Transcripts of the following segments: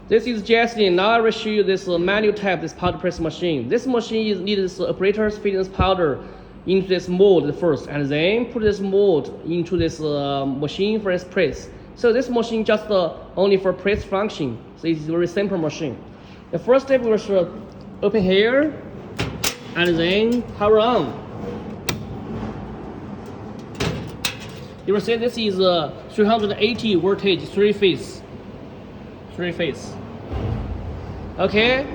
This is JSD. Now I will show you this manual type, this powder press machine. This machine needs this operator's feed this powder into this mold first, and then put this mold into this machine for its press. So this machine just only for press function. So it's a very simple machine. The first step we will open here, and then power on. You will see this is 380 voltage, three phase. Okay,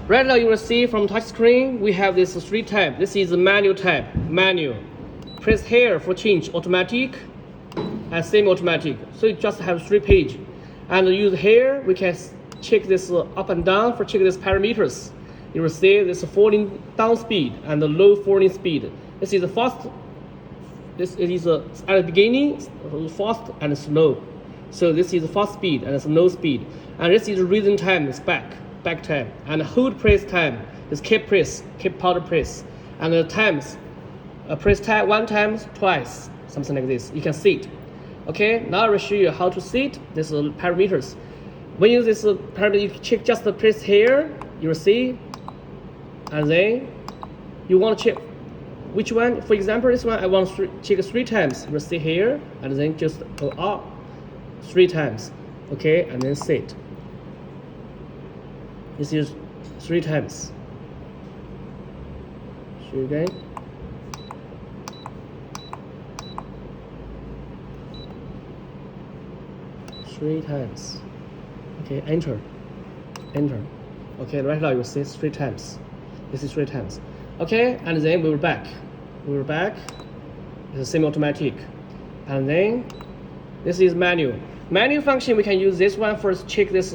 right now you will see from touch screen we have this three type. This is the manual type. Manual. Press here for change automatic and semi-automatic. So you just have 3 page. And use here we can check this up and down for check this parameters. You will see this falling down speed and the low falling speed. This is the fast. This is at the beginning fast and slow. So this is fast speed and slow speed. And this is reason time is back time. And hold press time is keep powder press. And the times press time 1 time, twice, something like this. You can see it. Okay, now I will show you how to see it. This is parameters. When you use this parameter, you check just the press here. You will see, and then you want to check which one. For example, this one I want to check 3 times. You will see here, and then just go up 3 times. Okay, and then sit. This is 3 times. Show you again. Three times. Okay, enter. Okay, right now you see 3 times. This is 3 times. Okay, and then we will back. It's a semi-automatic. And then this is manual. Manual function, we can use this one first. Check this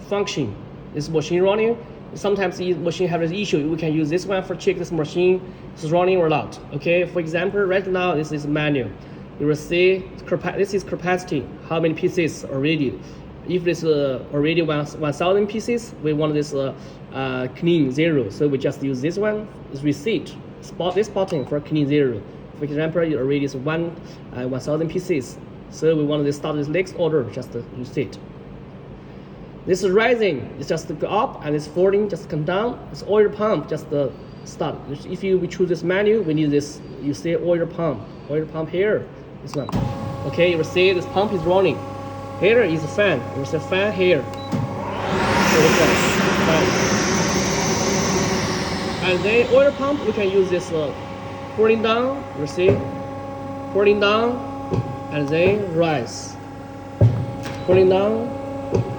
function. This machine running. Sometimes the machine has an issue. We can use this one for check this machine is running or not. Okay, for example, right now this is manual. You will see this is capacity. How many pieces already? If this already 1,000 pieces, we want this clean 0. So we just use this one. Is reset. This button for clean 0. For example, it already is 1,000 pieces. So we want to start this next order. Just reset. This is rising. It's just go up, and it's falling. Just come down. It's oil pump. Just start. If we choose this menu, we need this. You see oil pump. Oil pump here. This one. Okay, you will see this pump is running. Here is a fan. You will see fan here. Fan. And then oil pump, we can use this pulling down. You will see pulling down, and then rise. Pulling down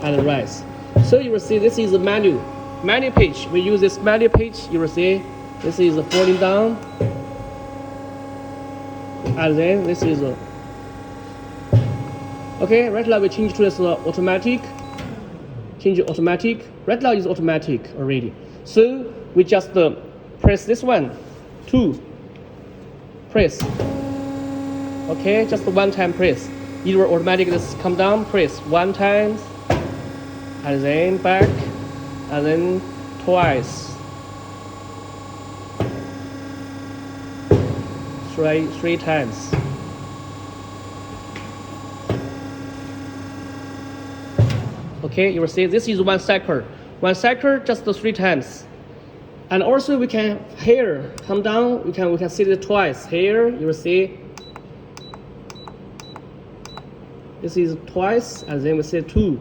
and rise. So you will see this is a manual page. We use this manual page. You will see this is falling down, and then this is okay. Right now we change to this automatic. Change to automatic. Right now is automatic already. So we just press this one, 2. Press. Okay, just 1 time press. Either automatic, this come down, press 1 time, and then back, and then twice. 3 times. Okay, you will see this is 1 cycle. 1 cycle, just 3 times. And also we can here come down. We can see it twice. Here you will see this is twice, and then we see 2.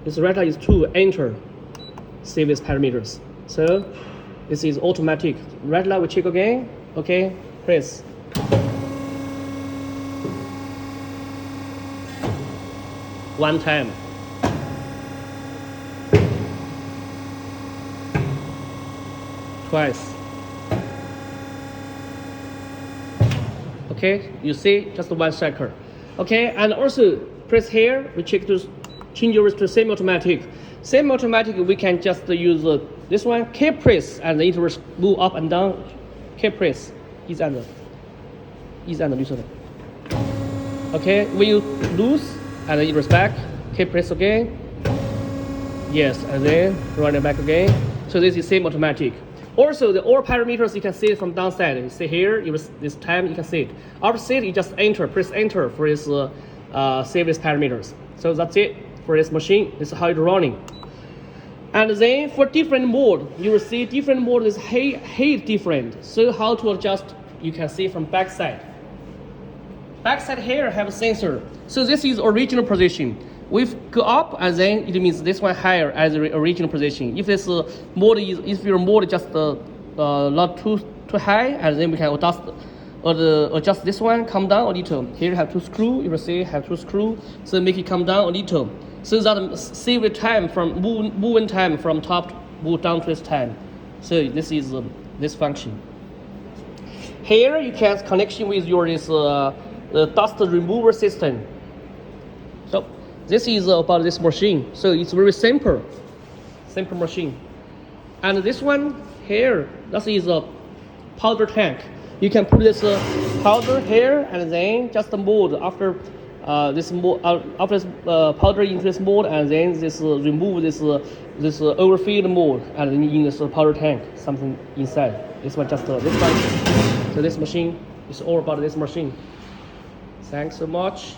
This right now is 2. Enter. Save these parameters. So this is automatic. Right now we check again. Okay, press. One time. Twice. Okay, you see just 1 cycle. Okay, and also press here. We check to change yours to semi-automatic. Semi-automatic, we can just use this one. Keep press, and it will move up and down. Keep press. 一直按着绿色的。Okay, when you lose, and it was back. Keep press again. Yes, and then run it back again. So this is semi-automatic. Also, the all parameters you can see it from downside. You see here, this time you can see it. After see it, you just enter, press enter for this save these parameters. So that's it. for this machine. This is how it's running. And then for different mode, you will see different mode is heat different. So how to adjust, you can see from backside. Backside here have a sensor. So this is original position. We go up and then it means this one higher as the original position. If this mode is, if your mode just not too high, and then we can adjust this one, come down a little. Here have two screw, you will see have two screw, so make it come down a little. So that save the time from moving time from top move down to this time. So this is this function. Here you can connection with your this dust remover system. So this is about this machine. So it's very simple machine. And this one here, that is a powder tank. You can put this powder here and then just mold after this powder into this mold, and then this remove this overfilled mold, and then in this powder tank something inside. This one just this one. So this machine is all about this machine. Thanks so much.